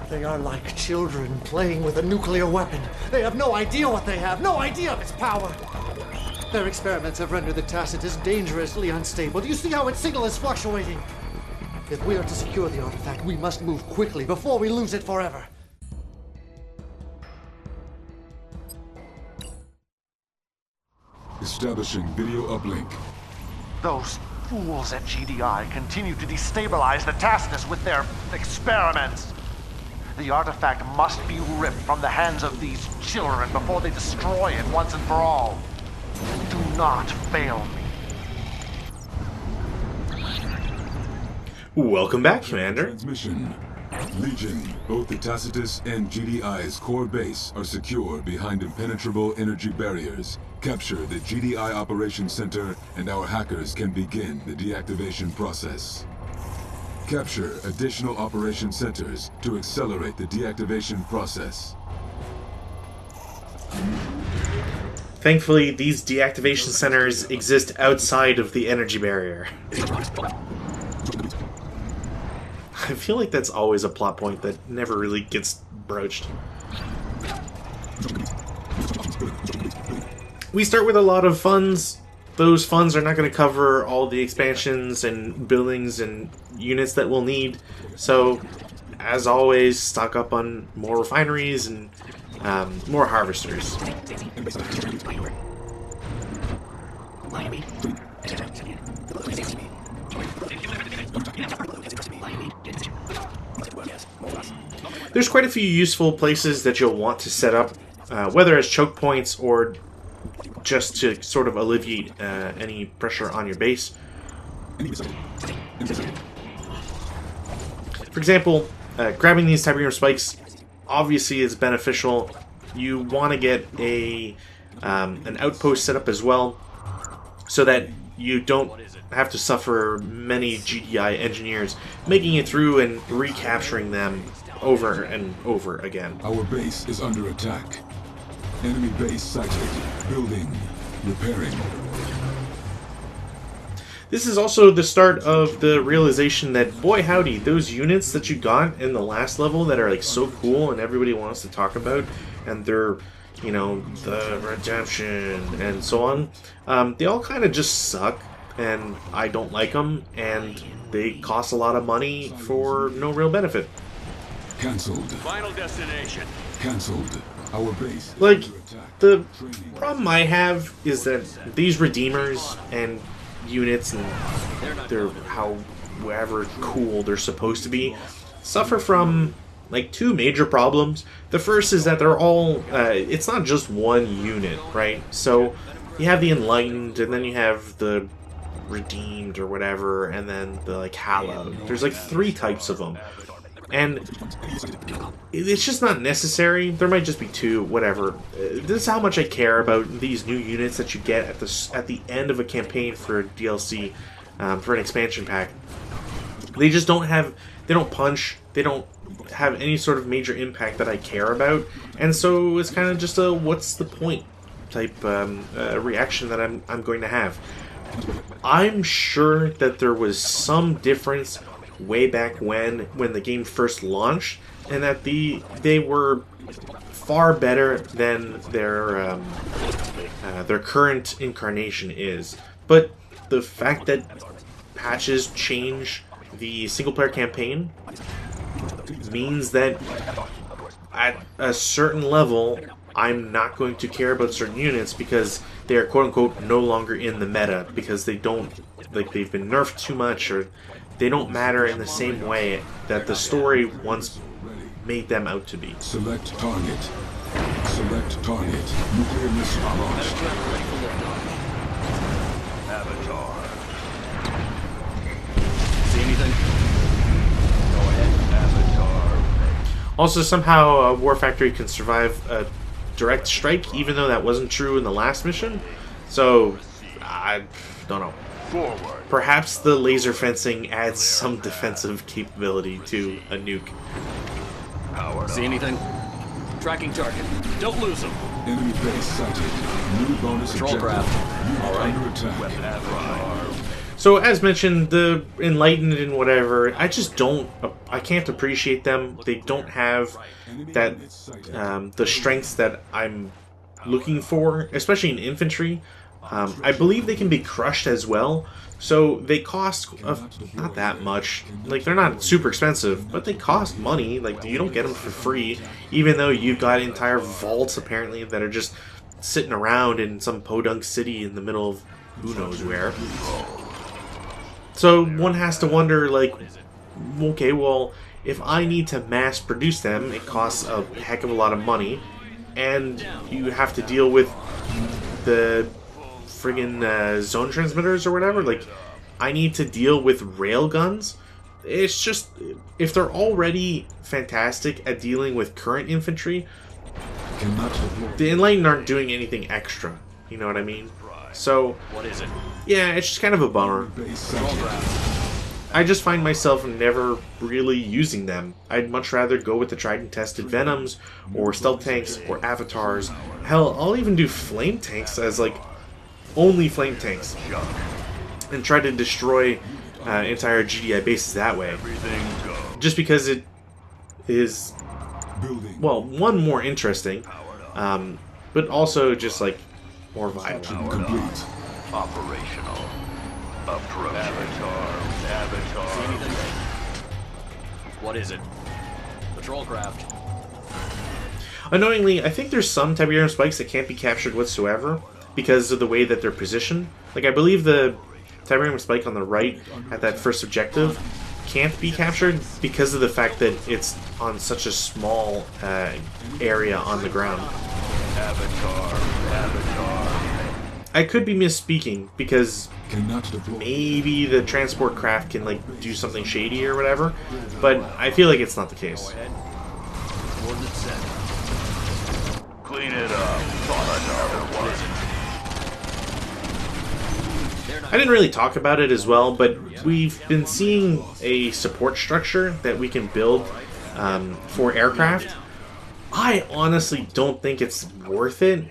They are like children playing with a nuclear weapon. They have no idea what they have, no idea of its power. Their experiments have rendered the Tacitus dangerously unstable. Do you see how its signal is fluctuating? If we are to secure the artifact, we must move quickly before we lose it forever. Establishing video uplink. Those fools at GDI continue to destabilize the Tacitus with their experiments. The artifact must be ripped from the hands of these children before they destroy it once and for all. Do not fail me. Welcome back, Commander. Transmission. Legion, both the Tacitus and GDI's core base are secure behind impenetrable energy barriers. Capture the GDI Operations Center and our hackers can begin the deactivation process. Capture additional operation centers to accelerate the deactivation process. Thankfully, these deactivation centers exist outside of the energy barrier. I feel like that's always a plot point that never really gets broached. We start with a lot of funds. Those funds are not going to cover all the expansions and buildings and units that we'll need. So, as always, stock up on more refineries and more harvesters. There's quite a few useful places that you'll want to set up, whether as choke points or just to sort of alleviate any pressure on your base. For example, grabbing these Tiberium spikes obviously is beneficial. You want to get an outpost set up as well, so that you don't have to suffer many GDI engineers making it through and recapturing them over and over again. Our base is under attack. Enemy base sighted. Building. Repairing. This is also the start of the realization that, boy howdy, those units that you got in the last level that are like so cool and everybody wants to talk about, and they're, you know, the redemption and so on, they all kind of just suck, and I don't like them, and they cost a lot of money for no real benefit. Cancelled. Final destination. Cancelled. Our base. Like, the problem I have is that these redeemers and units and they're however cool they're supposed to be suffer from like two major problems. The first is that they're all it's not just one unit, right? So you have the Enlightened, and then you have the Redeemed or whatever, and then the like Hallowed. There's like 3 types of them, and it's just not necessary. There might just be 2, whatever. This is how much I care about these new units that you get at the end of a campaign for a DLC, for an expansion pack. They just don't have, they don't punch, they don't have any sort of major impact that I care about, and so it's kind of just a what's the point type reaction that I'm going to have. I'm sure that there was some difference way back when the game first launched, and that they were far better than their current incarnation is. But the fact that patches change the single-player campaign means that at a certain level, I'm not going to care about certain units because they are quote-unquote no longer in the meta, because they don't, like, they've been nerfed too much, or they don't matter in the same way that the story once made them out to be. Select target. Select target. Nuclear missile launched. Avatar. See anything? Go ahead, Avatar. Also, somehow War Factory can survive a direct strike, even though that wasn't true in the last mission. So, I don't know. Forward. Perhaps the laser fencing adds some defensive capability to a nuke. Powered. See anything? Tracking target. Don't lose them. Enemy base sighted. New bonus Control objective. craft. Unit All right. under attack. Avatar. So as mentioned, the Enlightened and whatever, I just don't, I can't appreciate them. They don't have that, the strengths that I'm looking for, especially in infantry. I believe they can be crushed as well, so they cost not that much. Like, they're not super expensive, but they cost money. Like, you don't get them for free, even though you've got entire vaults apparently that are just sitting around in some podunk city in the middle of who knows where. So one has to wonder, like, okay, well, if I need to mass produce them, it costs a heck of a lot of money, and you have to deal with the friggin' zone transmitters or whatever. Like, I need to deal with rail guns. It's just, if they're already fantastic at dealing with current infantry, the Enlightened aren't doing anything extra. You know what I mean? So, What is it? yeah, it's just kind of a bummer. I just find myself never really using them. I'd much rather go with the tried and tested Venoms, or stealth tanks, or avatars. Hell, I'll even do flame tanks as, like, only flame tanks, and try to destroy entire GDI bases that way. Just because it is, well, one, more interesting, but also just, like, more violent. Complete. Operational. Approach. Avatar. See anything? What is it? Patrol craft. Annoyingly, I think there's some Tiberium spikes that can't be captured whatsoever because of the way that they're positioned. Like, I believe the Tiberium spike on the right at that first objective can't be captured because of the fact that it's on such a small area on the ground. Avatar. I could be misspeaking because Cannot deploy. maybe the transport craft can, like, do something shady or whatever, but I feel like it's not the case. Coordinates set. Clean it up. Thought another one. I didn't really talk about it as well, but we've been seeing a support structure that we can build for aircraft. I honestly don't think it's worth it.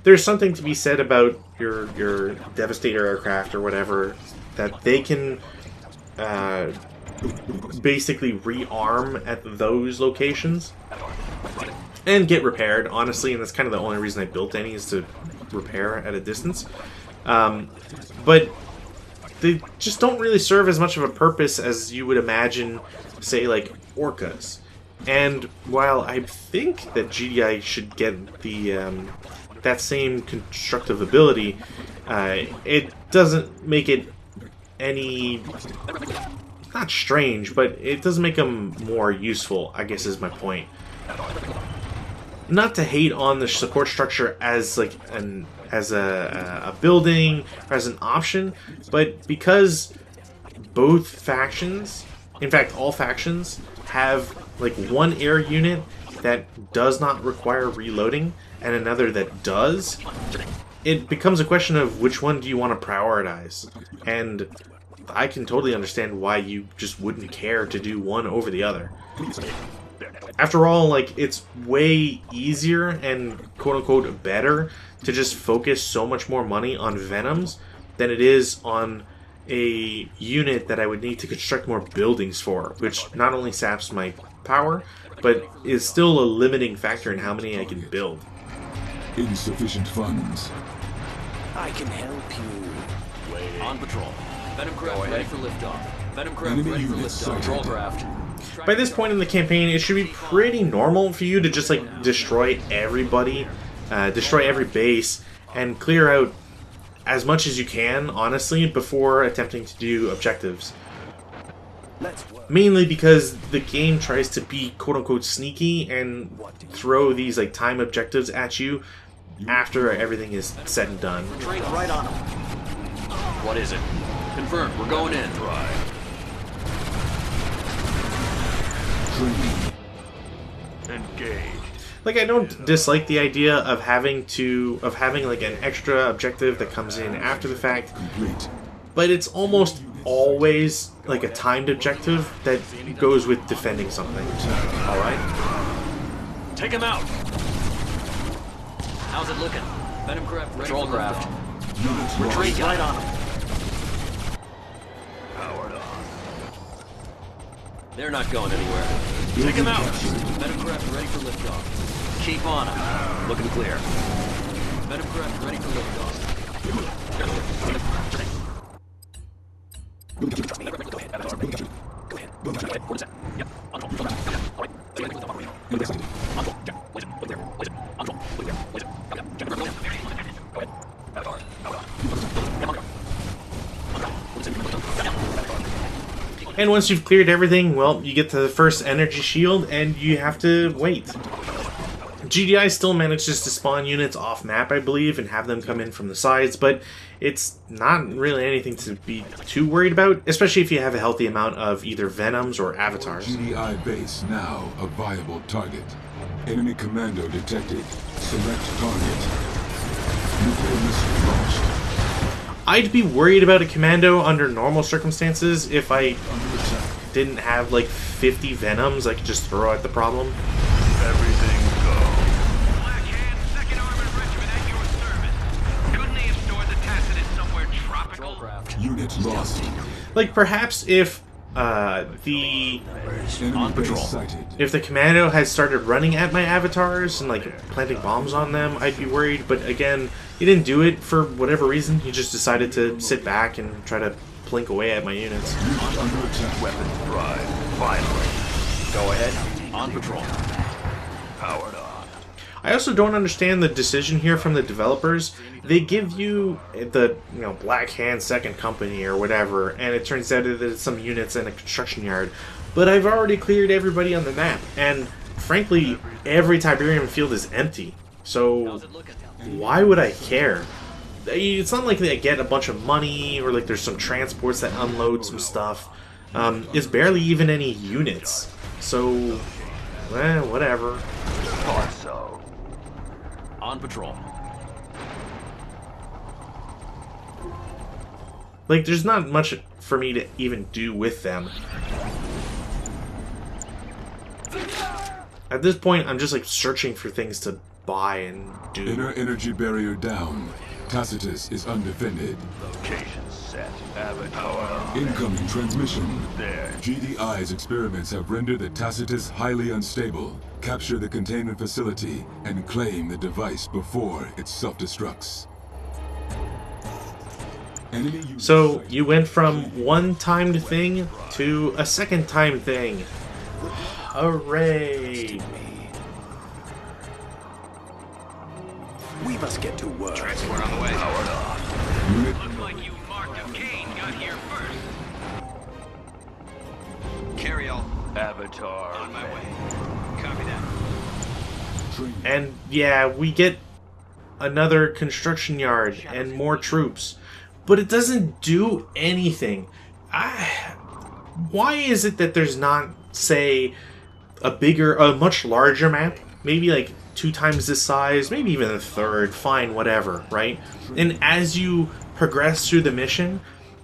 There's something to be said about your Devastator aircraft or whatever, that they can basically rearm at those locations and get repaired, honestly, and that's kind of the only reason I built any, is to repair at a distance. But they just don't really serve as much of a purpose as you would imagine, say, like Orcas. And while I think that GDI should get the that same constructive ability, it doesn't make it any, not strange, but it doesn't make them more useful, I guess is my point. Not to hate on the support structure as like a building or as an option, but because both factions, in fact all factions, have like one air unit that does not require reloading and another that does, it becomes a question of which one do you want to prioritize. And I can totally understand why you just wouldn't care to do one over the other. After all, like, it's way easier and quote-unquote better to just focus so much more money on Venoms than it is on a unit that I would need to construct more buildings for, which not only saps my power, but is still a limiting factor in how many I can build. Insufficient funds. I can help you. On patrol. Venom craft ready for liftoff. Venom craft Enemy ready for unit liftoff. Patrol sighted. craft. By this point in the campaign, it should be pretty normal for you to just, like, destroy everybody, destroy every base, and clear out as much as you can, honestly, before attempting to do objectives. Mainly because the game tries to be quote-unquote sneaky and throw these, like, time objectives at you after everything is said and done. Train right on them. What is it? Confirmed. We're going in. Training. Engage. Like, I don't dislike the idea of having like an extra objective that comes in after the fact, Complete. but it's almost always like a timed objective that goes with defending something. Alright? Take him out. How's it looking? Venom craft ready. Patrol craft. Units Train lost. right on them. They're not going anywhere. Take them out! Metacraft ready for liftoff. Keep on them. Looking clear. Metacraft ready for liftoff. And once you've cleared everything, well, you get to the first energy shield, and you have to wait. GDI still manages to spawn units off-map, I believe, and have them come in from the sides, but it's not really anything to be too worried about, especially if you have a healthy amount of either Venoms or Avatars. GDI base now a viable target. Enemy commando detected. Select target. Nuclear missile launched. I'd be worried about a commando under normal circumstances if I didn't have like 50 Venoms I could just throw at the problem. Everything go. Black Hand, 2nd Armored Regiment at your service. Couldn't they have stored the Tacitus somewhere tropical? Unit lost. Like perhaps if the Enemy base sighted. if the commando had started running at my avatars and like planting bombs on them, I'd be worried. But again, he didn't do it for whatever reason. He just decided to sit back and try to plink away at my units. Unit under attack. Weapons prime. Finally. Go ahead. On patrol. Powered on. I also don't understand the decision here from the developers. They give you the Black Hand 2nd Company or whatever, and it turns out that it's some units in a construction yard. But I've already cleared everybody on the map, and frankly, every Tiberium field is empty. So why would I care? It's not like they get a bunch of money or like there's some transports that unload some stuff. It's barely even any units. So, whatever. Thought so. On patrol. Like, there's not much for me to even do with them. At this point, I'm just like searching for things to buy and do. Inner energy barrier down. Tacitus is undefended. Location set. Avatar. Incoming transmission. There. GDI's experiments have rendered the Tacitus highly unstable. Capture the containment facility and claim the device before it self-destructs. So, you went from one timed thing to a second timed thing. Hooray! We must get to work. Transport on the way. Powered on. Unit Looks like you, Mark of Cain, got here first. Carry on. Avatar. On my way. Copy that. And yeah, we get another construction yard and more troops. But it doesn't do anything. Why is it that there's not, say, a much larger map? Maybe like 2 times this size, maybe even a third, fine, whatever, right? And as you progress through the mission,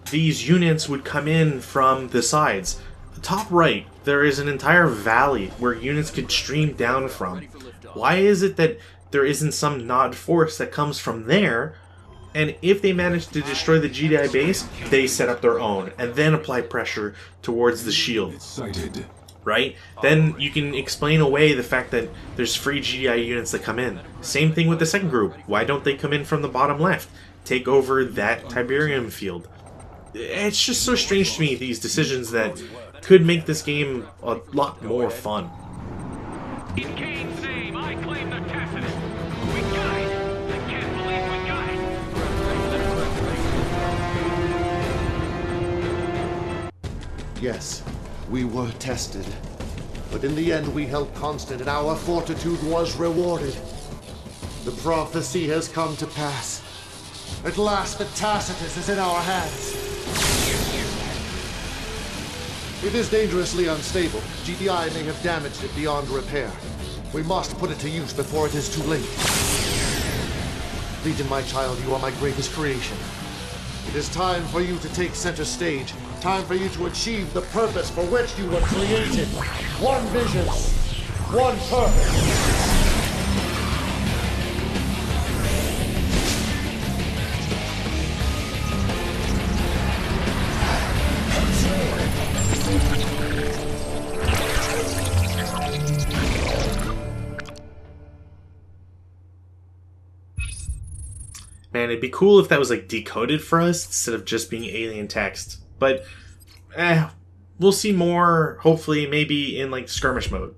these units would come in from the sides. Top right, there is an entire valley where units could stream down from. Why is it that there isn't some nod force that comes from there? And if they manage to destroy the GDI base, they set up their own and then apply pressure towards the shield. sighted. Right? Then you can explain away the fact that there's free GDI units that come in. Same thing with the second group. Why don't they come in from the bottom left? Take over that Tiberium field. It's just so strange to me, these decisions that could make this game a lot more fun. In Cain's name, I claim the Tacitus. We got it. I can't believe we got it. Yes, we were tested. But in the end, we held constant, and our fortitude was rewarded. The prophecy has come to pass. At last, the Tacitus is in our hands. It is dangerously unstable. GDI may have damaged it beyond repair. We must put it to use before it is too late. Legion, my child, you are my greatest creation. It is time for you to take center stage. Time for you to achieve the purpose for which you were created. One vision, one purpose. Man, it'd be cool if that was like decoded for us instead of just being alien text. But we'll see more, hopefully, maybe in like skirmish mode.